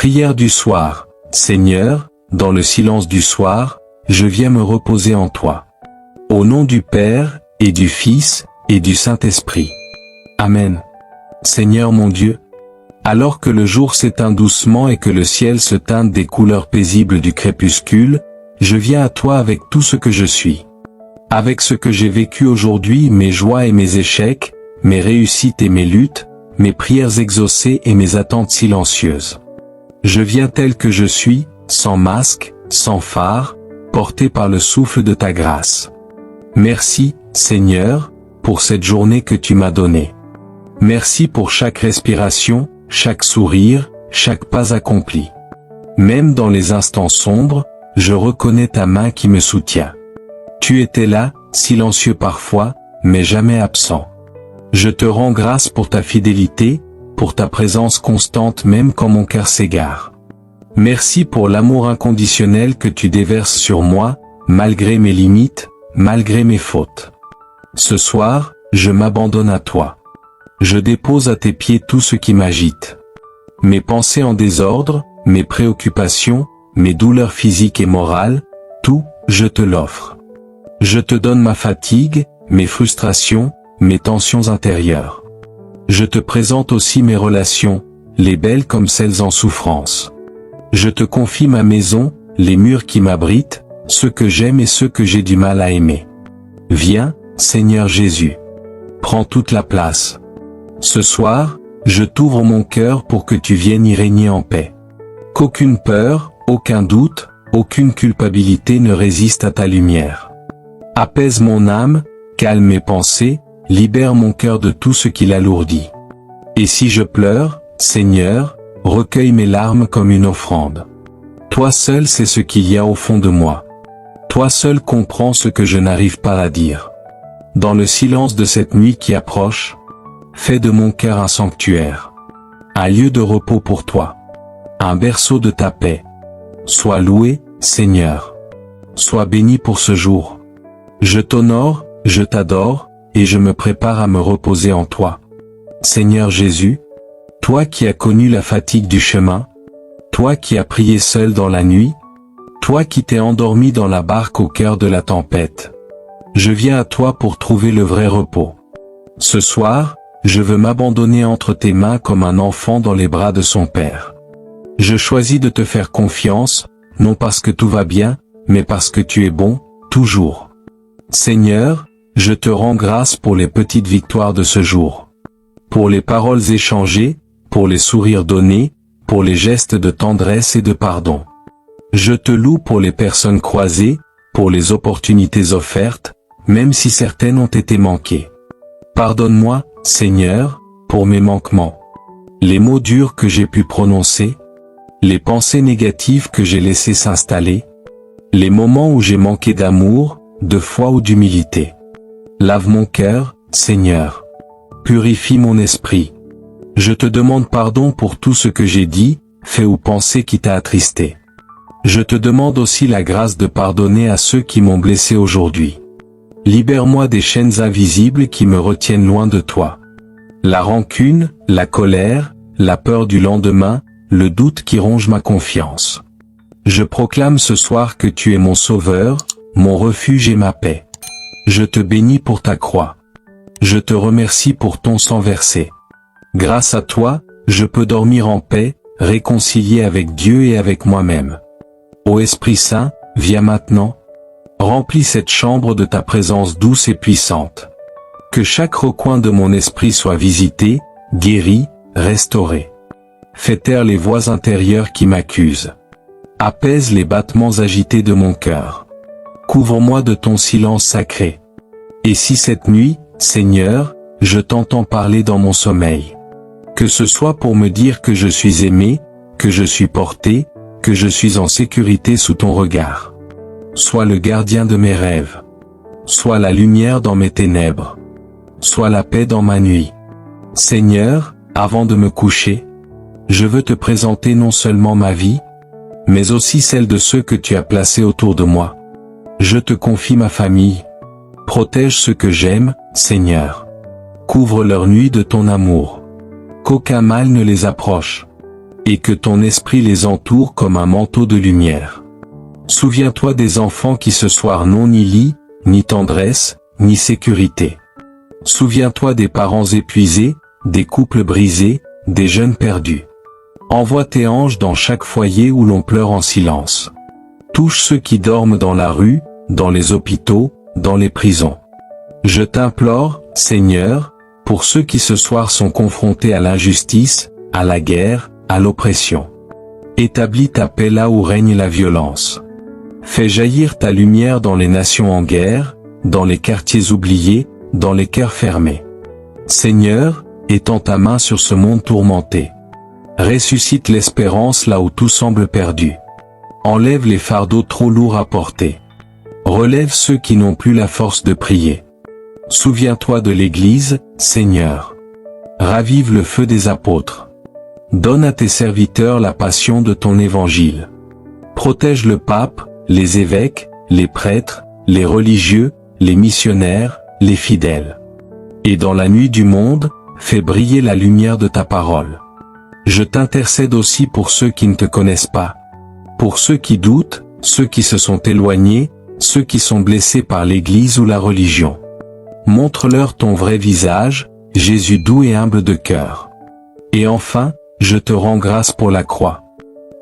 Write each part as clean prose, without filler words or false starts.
Prière du soir. Seigneur, dans le silence du soir, je viens me reposer en toi. Au nom du Père, et du Fils, et du Saint-Esprit. Amen. Seigneur mon Dieu, alors que le jour s'éteint doucement et que le ciel se teinte des couleurs paisibles du crépuscule, je viens à toi avec tout ce que je suis. Avec ce que j'ai vécu aujourd'hui, mes joies et mes échecs, mes réussites et mes luttes, mes prières exaucées et mes attentes silencieuses. Je viens tel que je suis, sans masque, sans phare, porté par le souffle de ta grâce. Merci, Seigneur, pour cette journée que tu m'as donnée. Merci pour chaque respiration, chaque sourire, chaque pas accompli. Même dans les instants sombres, je reconnais ta main qui me soutient. Tu étais là, silencieux parfois, mais jamais absent. Je te rends grâce pour ta fidélité, pour ta présence constante même quand mon cœur s'égare. Merci pour l'amour inconditionnel que tu déverses sur moi, malgré mes limites, malgré mes fautes. Ce soir, je m'abandonne à toi. Je dépose à tes pieds tout ce qui m'agite. Mes pensées en désordre, mes préoccupations, mes douleurs physiques et morales, tout, je te l'offre. Je te donne ma fatigue, mes frustrations, mes tensions intérieures. Je te présente aussi mes relations, les belles comme celles en souffrance. Je te confie ma maison, les murs qui m'abritent, ceux que j'aime et ceux que j'ai du mal à aimer. Viens, Seigneur Jésus. Prends toute la place. Ce soir, je t'ouvre mon cœur pour que tu viennes y régner en paix. Qu'aucune peur, aucun doute, aucune culpabilité ne résiste à ta lumière. Apaise mon âme, calme mes pensées, libère mon cœur de tout ce qui l'alourdit. Et si je pleure, Seigneur, recueille mes larmes comme une offrande. Toi seul sais ce qu'il y a au fond de moi. Toi seul comprends ce que je n'arrive pas à dire. Dans le silence de cette nuit qui approche, fais de mon cœur un sanctuaire, un lieu de repos pour toi, un berceau de ta paix. Sois loué, Seigneur. Sois béni pour ce jour. Je t'honore, je t'adore, et je me prépare à me reposer en toi. Seigneur Jésus, toi qui as connu la fatigue du chemin, toi qui as prié seul dans la nuit, toi qui t'es endormi dans la barque au cœur de la tempête, je viens à toi pour trouver le vrai repos. Ce soir, je veux m'abandonner entre tes mains comme un enfant dans les bras de son père. Je choisis de te faire confiance, non parce que tout va bien, mais parce que tu es bon, toujours. Seigneur, je te rends grâce pour les petites victoires de ce jour. Pour les paroles échangées, pour les sourires donnés, pour les gestes de tendresse et de pardon. Je te loue pour les personnes croisées, pour les opportunités offertes, même si certaines ont été manquées. Pardonne-moi, Seigneur, pour mes manquements. Les mots durs que j'ai pu prononcer, les pensées négatives que j'ai laissées s'installer, les moments où j'ai manqué d'amour, de foi ou d'humilité. Lave mon cœur, Seigneur. Purifie mon esprit. Je te demande pardon pour tout ce que j'ai dit, fait ou pensé qui t'a attristé. Je te demande aussi la grâce de pardonner à ceux qui m'ont blessé aujourd'hui. Libère-moi des chaînes invisibles qui me retiennent loin de toi. La rancune, la colère, la peur du lendemain, le doute qui ronge ma confiance. Je proclame ce soir que tu es mon sauveur, mon refuge et ma paix. Je te bénis pour ta croix. Je te remercie pour ton sang versé. Grâce à toi, je peux dormir en paix, réconcilié avec Dieu et avec moi-même. Ô Esprit Saint, viens maintenant. Remplis cette chambre de ta présence douce et puissante. Que chaque recoin de mon esprit soit visité, guéri, restauré. Fais taire les voix intérieures qui m'accusent. Apaise les battements agités de mon cœur. Couvre-moi de ton silence sacré. Et si cette nuit, Seigneur, je t'entends parler dans mon sommeil, que ce soit pour me dire que je suis aimé, que je suis porté, que je suis en sécurité sous ton regard. Sois le gardien de mes rêves. Sois la lumière dans mes ténèbres. Sois la paix dans ma nuit. Seigneur, avant de me coucher, je veux te présenter non seulement ma vie, mais aussi celle de ceux que tu as placés autour de moi. Je te confie ma famille. Protège ceux que j'aime, Seigneur. Couvre leur nuit de ton amour. Qu'aucun mal ne les approche. et que ton esprit les entoure comme un manteau de lumière. Souviens-toi des enfants qui ce soir n'ont ni lit, ni tendresse, ni sécurité. Souviens-toi des parents épuisés, des couples brisés, des jeunes perdus. Envoie tes anges dans chaque foyer où l'on pleure en silence. Touche ceux qui dorment dans la rue, dans les hôpitaux, dans les prisons. Je t'implore, Seigneur, pour ceux qui ce soir sont confrontés à l'injustice, à la guerre, à l'oppression. Établis ta paix là où règne la violence. Fais jaillir ta lumière dans les nations en guerre, dans les quartiers oubliés, dans les cœurs fermés. Seigneur, étends ta main sur ce monde tourmenté. Ressuscite l'espérance là où tout semble perdu. Enlève les fardeaux trop lourds à porter. Relève ceux qui n'ont plus la force de prier. Souviens-toi de l'Église, Seigneur. Ravive le feu des apôtres. Donne à tes serviteurs la passion de ton évangile. Protège le pape, les évêques, les prêtres, les religieux, les missionnaires, les fidèles. Et dans la nuit du monde, fais briller la lumière de ta parole. Je t'intercède aussi pour ceux qui ne te connaissent pas. Pour ceux qui doutent, ceux qui se sont éloignés, ceux qui sont blessés par l'Église ou la religion. Montre-leur ton vrai visage, Jésus doux et humble de cœur. Et enfin, je te rends grâce pour la croix.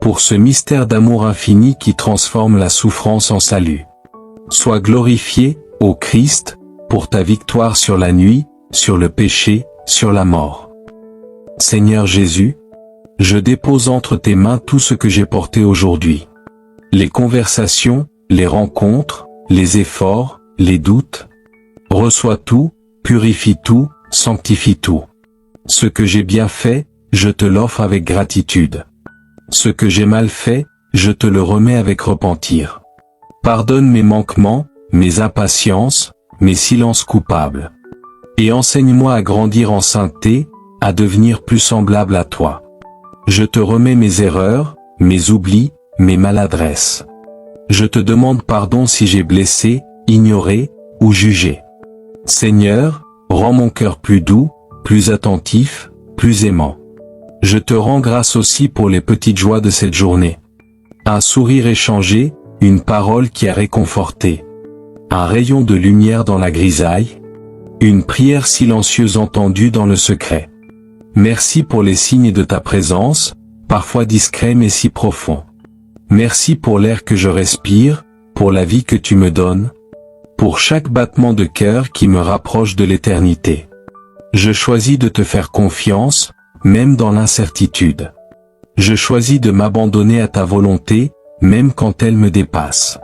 Pour ce mystère d'amour infini qui transforme la souffrance en salut. Sois glorifié, ô Christ, pour ta victoire sur la nuit, sur le péché, sur la mort. Seigneur Jésus, je dépose entre tes mains tout ce que j'ai porté aujourd'hui. Les conversations, les rencontres, les efforts, les doutes. Reçois tout, purifie tout, sanctifie tout. Ce que j'ai bien fait, je te l'offre avec gratitude. Ce que j'ai mal fait, je te le remets avec repentir. Pardonne mes manquements, mes impatiences, mes silences coupables. Et enseigne-moi à grandir en sainteté, à devenir plus semblable à toi. Je te remets mes erreurs, mes oublis, mes maladresses. Je te demande pardon si j'ai blessé, ignoré, ou jugé. Seigneur, rends mon cœur plus doux, plus attentif, plus aimant. Je te rends grâce aussi pour les petites joies de cette journée. Un sourire échangé, une parole qui a réconforté. Un rayon de lumière dans la grisaille. Une prière silencieuse entendue dans le secret. Merci pour les signes de ta présence, parfois discrets mais si profonds. Merci pour l'air que je respire, pour la vie que tu me donnes, pour chaque battement de cœur qui me rapproche de l'éternité. Je choisis de te faire confiance, même dans l'incertitude. Je choisis de m'abandonner à ta volonté, même quand elle me dépasse.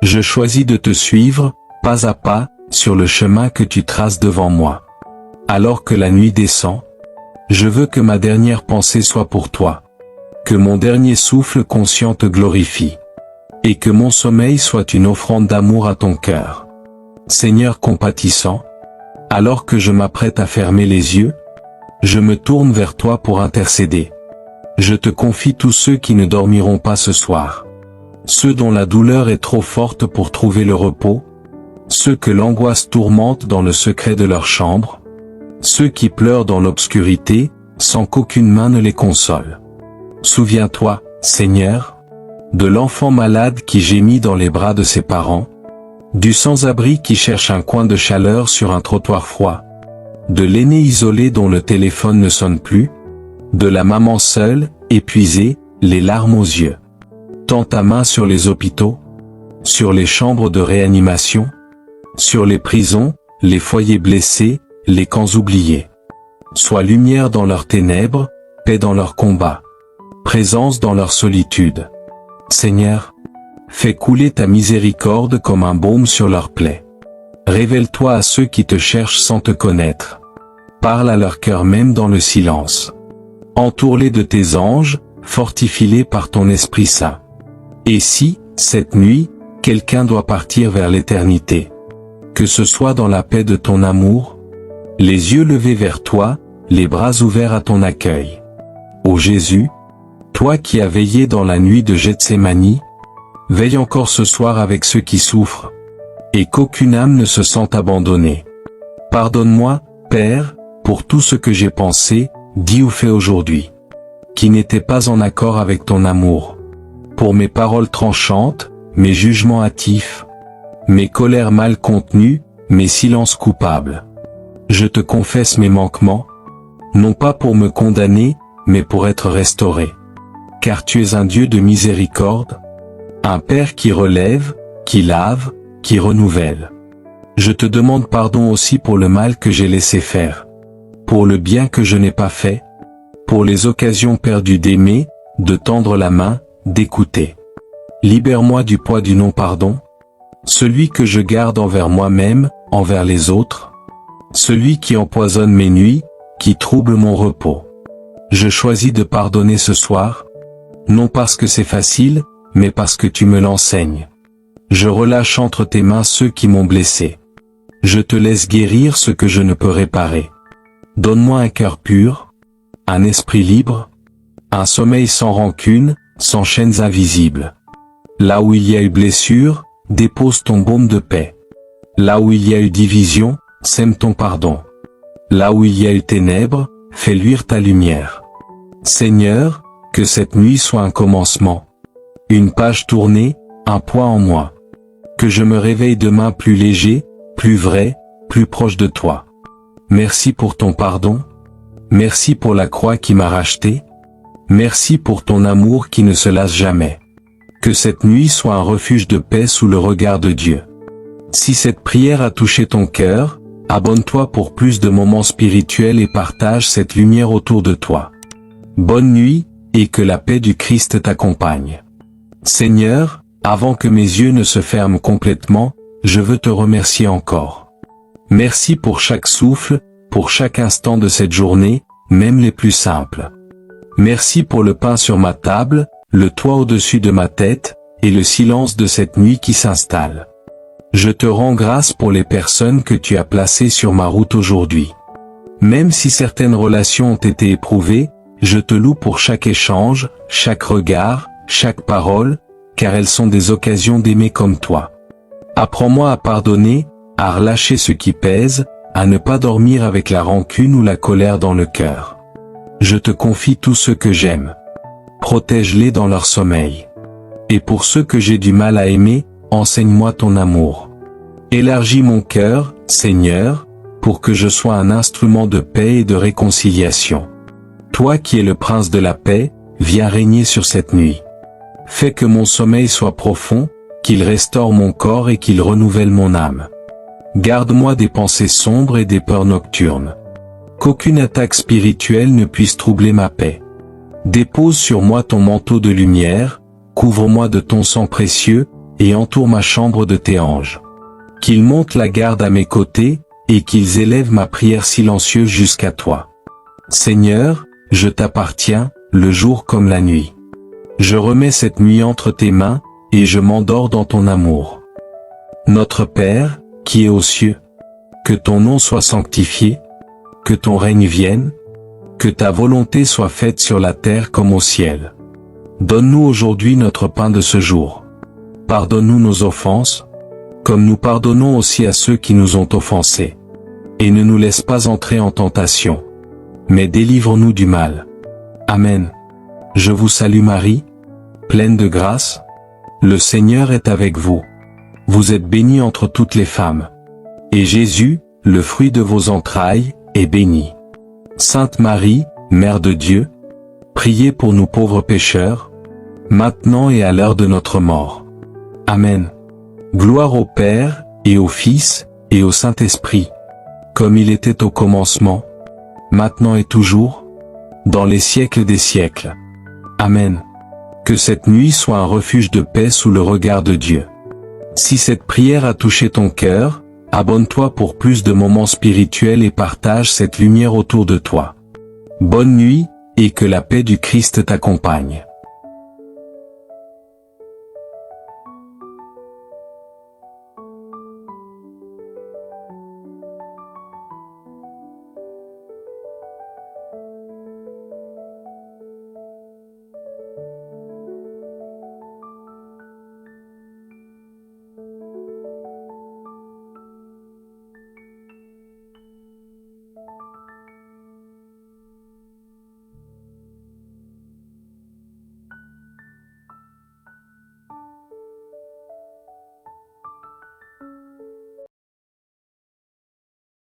Je choisis de te suivre, pas à pas, sur le chemin que tu traces devant moi. Alors que la nuit descend, je veux que ma dernière pensée soit pour toi. Que mon dernier souffle conscient te glorifie. Et que mon sommeil soit une offrande d'amour à ton cœur. Seigneur compatissant, alors que je m'apprête à fermer les yeux, je me tourne vers toi pour intercéder. Je te confie tous ceux qui ne dormiront pas ce soir. Ceux dont la douleur est trop forte pour trouver le repos. Ceux que l'angoisse tourmente dans le secret de leur chambre. Ceux qui pleurent dans l'obscurité, sans qu'aucune main ne les console. Souviens-toi, Seigneur, de l'enfant malade qui gémit dans les bras de ses parents, du sans-abri qui cherche un coin de chaleur sur un trottoir froid, de l'aîné isolé dont le téléphone ne sonne plus, de la maman seule, épuisée, les larmes aux yeux. Tends ta main sur les hôpitaux, sur les chambres de réanimation, sur les prisons, les foyers blessés, les camps oubliés. Sois lumière dans leurs ténèbres, paix dans leurs combats, présence dans leur solitude. Seigneur, fais couler ta miséricorde comme un baume sur leurs plaies. Révèle-toi à ceux qui te cherchent sans te connaître. Parle à leur cœur même dans le silence. Entoure-les de tes anges, fortifie-les par ton Esprit Saint. Et si, cette nuit, quelqu'un doit partir vers l'éternité, que ce soit dans la paix de ton amour, les yeux levés vers toi, les bras ouverts à ton accueil. Ô Jésus, toi qui as veillé dans la nuit de Gethsémani, veille encore ce soir avec ceux qui souffrent, et qu'aucune âme ne se sente abandonnée. Pardonne-moi, Père, pour tout ce que j'ai pensé, dit ou fait aujourd'hui. qui n'étaient pas en accord avec ton amour. Pour mes paroles tranchantes, mes jugements hâtifs, mes colères mal contenues, mes silences coupables. Je te confesse mes manquements, non pas pour me condamner, mais pour être restauré. Car tu es un Dieu de miséricorde, un Père qui relève, qui lave, qui renouvelle. Je te demande pardon aussi pour le mal que j'ai laissé faire, pour le bien que je n'ai pas fait, pour les occasions perdues d'aimer, de tendre la main, d'écouter. Libère-moi du poids du non-pardon, celui que je garde envers moi-même, envers les autres, celui qui empoisonne mes nuits, qui trouble mon repos. Je choisis de pardonner ce soir, non parce que c'est facile, mais parce que tu me l'enseignes. Je relâche entre tes mains ceux qui m'ont blessé. Je te laisse guérir ce que je ne peux réparer. Donne-moi un cœur pur, un esprit libre, un sommeil sans rancune, sans chaînes invisibles. Là où il y a eu blessure, dépose ton baume de paix. Là où il y a eu division, sème ton pardon. Là où il y a eu ténèbres, fais luire ta lumière. Seigneur, que cette nuit soit un commencement, une page tournée, un poids en moi. Que je me réveille demain plus léger, plus vrai, plus proche de toi. Merci pour ton pardon. Merci pour la croix qui m'a racheté. Merci pour ton amour qui ne se lasse jamais. Que cette nuit soit un refuge de paix sous le regard de Dieu. Si cette prière a touché ton cœur, abonne-toi pour plus de moments spirituels et partage cette lumière autour de toi. Bonne nuit, et que la paix du Christ t'accompagne. Seigneur, avant que mes yeux ne se ferment complètement, je veux te remercier encore. Merci pour chaque souffle, pour chaque instant de cette journée, même les plus simples. Merci pour le pain sur ma table, le toit au-dessus de ma tête, et le silence de cette nuit qui s'installe. Je te rends grâce pour les personnes que tu as placées sur ma route aujourd'hui. Même si certaines relations ont été éprouvées, je te loue pour chaque échange, chaque regard, chaque parole, car elles sont des occasions d'aimer comme toi. Apprends-moi à pardonner, à relâcher ce qui pèse, à ne pas dormir avec la rancune ou la colère dans le cœur. Je te confie tous ceux que j'aime. Protège-les dans leur sommeil. Et pour ceux que j'ai du mal à aimer, enseigne-moi ton amour. Élargis mon cœur, Seigneur, pour que je sois un instrument de paix et de réconciliation. Toi qui es le prince de la paix, viens régner sur cette nuit. Fais que mon sommeil soit profond, qu'il restaure mon corps et qu'il renouvelle mon âme. Garde-moi des pensées sombres et des peurs nocturnes. Qu'aucune attaque spirituelle ne puisse troubler ma paix. Dépose sur moi ton manteau de lumière, couvre-moi de ton sang précieux, et entoure ma chambre de tes anges. Qu'ils montent la garde à mes côtés, et qu'ils élèvent ma prière silencieuse jusqu'à toi. Seigneur, je t'appartiens, le jour comme la nuit. Je remets cette nuit entre tes mains, et je m'endors dans ton amour. Notre Père, qui es aux cieux, que ton nom soit sanctifié, que ton règne vienne, que ta volonté soit faite sur la terre comme au ciel. Donne-nous aujourd'hui notre pain de ce jour. Pardonne-nous nos offenses, comme nous pardonnons aussi à ceux qui nous ont offensés. Et ne nous laisse pas entrer en tentation, mais délivre-nous du mal. Amen. Je vous salue Marie, pleine de grâce. Le Seigneur est avec vous. Vous êtes bénie entre toutes les femmes. Et Jésus, le fruit de vos entrailles, est béni. Sainte Marie, Mère de Dieu, priez pour nous pauvres pécheurs, maintenant et à l'heure de notre mort. Amen. Gloire au Père, et au Fils, et au Saint-Esprit, comme il était au commencement, maintenant et toujours, dans les siècles des siècles. Amen. Que cette nuit soit un refuge de paix sous le regard de Dieu. Si cette prière a touché ton cœur, abonne-toi pour plus de moments spirituels et partage cette lumière autour de toi. Bonne nuit, et que la paix du Christ t'accompagne.